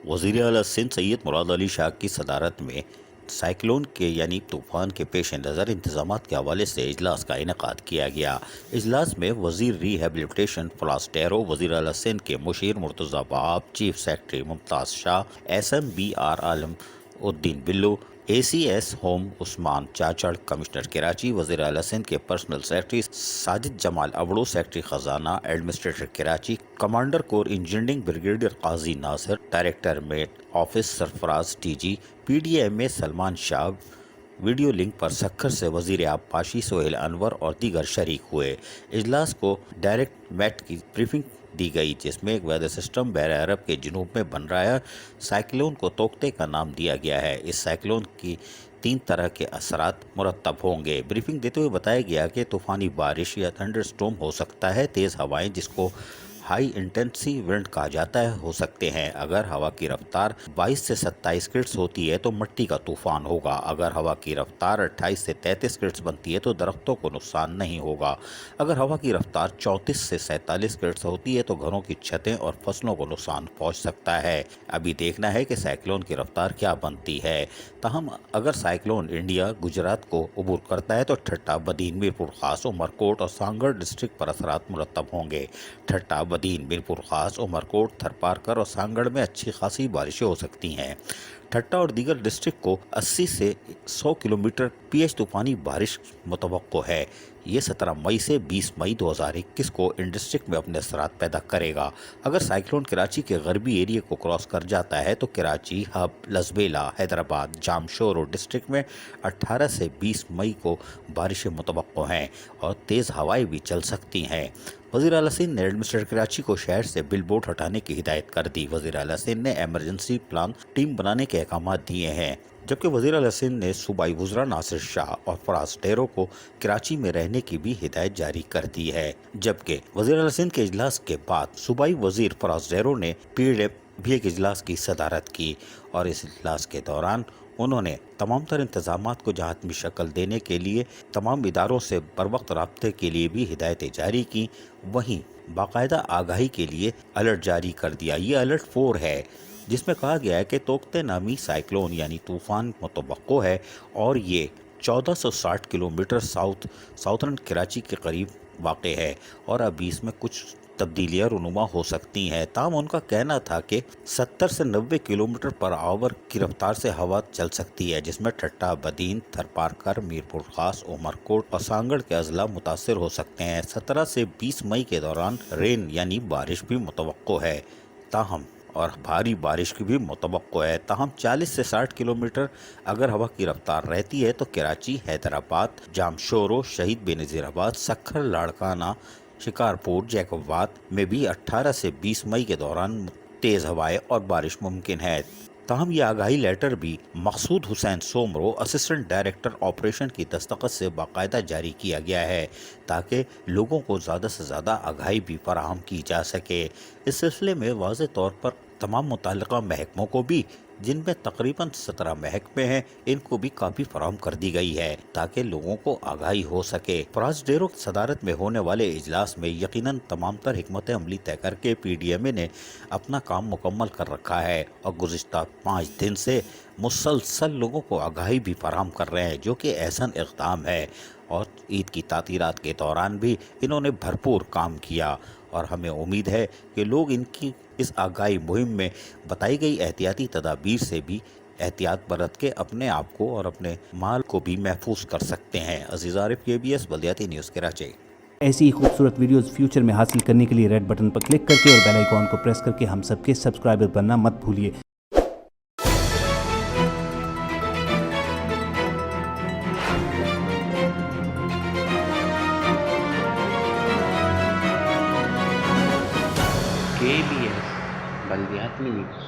وزیر اعلیٰ سندھ سید مراد علی شاہ کی صدارت میں سائیکلون کے یعنی طوفان کے پیش نظر انتظامات کے حوالے سے اجلاس کا انعقاد کیا گیا۔ اجلاس میں وزیر ری ہیبلیٹیشن فلاس ٹیرو، وزیر اعلیٰ سندھ کے مشیر Murtaza Wahab, chief secretary Mumtaz Shah, S M B R Alamuddin Bullo, A C S home Usman Chachar, commissioner Karachi, وزیر اعلیٰ سندھ کے پرسنل سیکرٹری ساجد جمال اوڑو، سیکرٹری خزانہ administrator Karachi, commander corps engineering brigadier Qazi Nasir, director Met office Sarfaraz ٹی جی، P D M A Salman Shah, video link پر سکھر سے وزیر آبپاشی سہیل انور اور دیگر شریک ہوئے۔ اجلاس کو ڈائریکٹ میٹ کی بریفنگ دی گئی، جس میں ایک ویدر سسٹم بحر عرب کے جنوب میں بن رہا ہے۔ سائیکلون کو توقتے کا نام دیا گیا ہے۔ اس سائیکلون کی 3 طرح کے اثرات مرتب ہوں گے۔ بریفنگ دیتے ہوئے بتایا گیا کہ طوفانی بارش یا تھنڈر سٹورم ہو سکتا ہے، تیز ہوائیں جس کو ہائی انٹینسی ونڈ کہا جاتا ہے ہو سکتے ہیں۔ اگر ہوا کی رفتار 22 سے 27 کلٹس ہوتی ہے تو مٹی کا طوفان ہوگا۔ اگر ہوا کی رفتار 28 سے 33 کلٹس بنتی ہے تو درختوں کو نقصان نہیں ہوگا۔ اگر ہوا کی رفتار 34 سے 47 کلٹس ہوتی ہے تو گھروں کی چھتیں اور فصلوں کو نقصان پہنچ سکتا ہے۔ ابھی دیکھنا ہے کہ سائیکلون کی رفتار کیا بنتی ہے۔ تاہم اگر سائیکلون انڈیا گجرات کو عبور کرتا ہے تو ٹھٹہ، بدین، میرپور خاص، عمرکوٹ اور سانگڑ ڈسٹرکٹ پر اثرات مرتب ہوں گے۔ ٹھٹہ، بدین، میرپور خاص، عمرکوٹ، تھرپارکر اور سانگڑ میں اچھی خاصی بارشیں ہو سکتی ہیں۔ ٹھٹہ اور دیگر ڈسٹرکٹ کو 80 سے 100 کلومیٹر پی ایچ طوفانی بارش متوقع ہے۔ یہ 17 مئی سے 20 مئی 2021 کو ان ڈسٹرکٹ میں اپنے اثرات پیدا کرے گا۔ اگر سائیکلون کراچی کے غربی ایریا کو کراس کر جاتا ہے تو کراچی، ہب، لسبیلا، حیدرآباد، جامشورو ڈسٹرکٹ میں 18 سے 20 مئی کو بارشیں متوقع ہیں اور تیز ہوائیں بھی چل سکتی ہیں۔ وزیر اعلیٰ سندھ نے ایڈمنسٹریٹر کراچی کو شہر سے بل بورڈ ہٹانے کی ہدایت کر دی۔ وزیر اعلیٰ سندھ نے ایمرجنسی پلان ٹیم بنانے کے احکامات دیے ہیں، جبکہ وزیر اعلیٰ سندھ نے صوبائی وزراء ناصر شاہ اور فراز ٹیرو کو کراچی میں رہنے کی بھی ہدایت جاری کر دی ہے۔ جبکہ وزیر اعلیٰ سندھ کے اجلاس کے بعد صوبائی وزیر فراز ٹیرو نے بھی ایک اجلاس کی صدارت کی اور اس اجلاس کے دوران انہوں نے تمام تر انتظامات کو حتمی شکل دینے کے لیے تمام اداروں سے بروقت رابطے کے لیے بھی ہدایتیں جاری کی۔ وہیں باقاعدہ آگاہی کے لیے الرٹ جاری کر دیا۔ یہ الرٹ 4 ہے، جس میں کہا گیا ہے کہ توقتے نامی سائیکلون یعنی طوفان متوقع ہے اور یہ 1460 کلومیٹر ساؤتھرن کراچی کے قریب واقع ہے اور ابھی اس میں کچھ تبدیلیاں رونما ہو سکتی ہیں۔ تاہم ان کا کہنا تھا کہ 70 سے 90 کلومیٹر پر آور کی رفتار سے ہوا چل سکتی ہے، جس میں ٹھٹہ، بدین، تھرپارکر، میرپور خاص، عمرکوٹ اور سانگڑ کے اضلاع متاثر ہو سکتے ہیں۔ 17 سے 20 مئی کے دوران رین یعنی بارش بھی متوقع ہے اور بھاری بارش کی بھی متوقع ہے۔ تاہم 40 سے 60 کلومیٹر اگر ہوا کی رفتار رہتی ہے تو کراچی، حیدرآباد، جامشورو، شہید بینظیر آباد، سکھر، لاڑکانہ، شکارپور، جیکب آباد میں بھی 18 سے 20 مئی کے دوران تیز ہوائیں اور بارش ممکن ہے۔ تاہم یہ آگاہی لیٹر بھی مقصود حسین سومرو، اسسٹنٹ ڈائریکٹر آپریشن کی دستخط سے باقاعدہ جاری کیا گیا ہے تاکہ لوگوں کو زیادہ سے زیادہ آگاہی بھی فراہم کی جا سکے۔ اس سلسلے میں واضح طور پر تمام متعلقہ محکموں کو بھی، جن میں تقریباً 17 محکمے ہیں، ان کو بھی کاپی فراہم کر دی گئی ہے تاکہ لوگوں کو آگاہی ہو سکے۔ فراز ٹیرو کی صدارت میں ہونے والے اجلاس میں یقیناً تمام تر حکمت عملی طے کر کے پی ڈی ایم اے نے اپنا کام مکمل کر رکھا ہے اور گزشتہ 5 دن سے مسلسل لوگوں کو آگاہی بھی فراہم کر رہے ہیں، جو کہ احسن اقدام ہے۔ اور عید کی تعطیلات کے دوران بھی انہوں نے بھرپور کام کیا اور ہمیں امید ہے کہ لوگ ان کی اس آگاہی مہم میں بتائی گئی احتیاطی تدابیر سے بھی احتیاط برت کے اپنے آپ کو اور اپنے مال کو بھی محفوظ کر سکتے ہیں۔ عزیز عارف، KBS بلدیاتی نیوز کراچی۔ ایسی ہی خوبصورت ویڈیوز فیوچر میں حاصل کرنے کے لیے ریڈ بٹن پر کلک کر کے اور بیل آئیکن کو پریس کر کے ہم سب کے سبسکرائبر بننا مت بھولیے۔ KBS بلدیاتی نیوز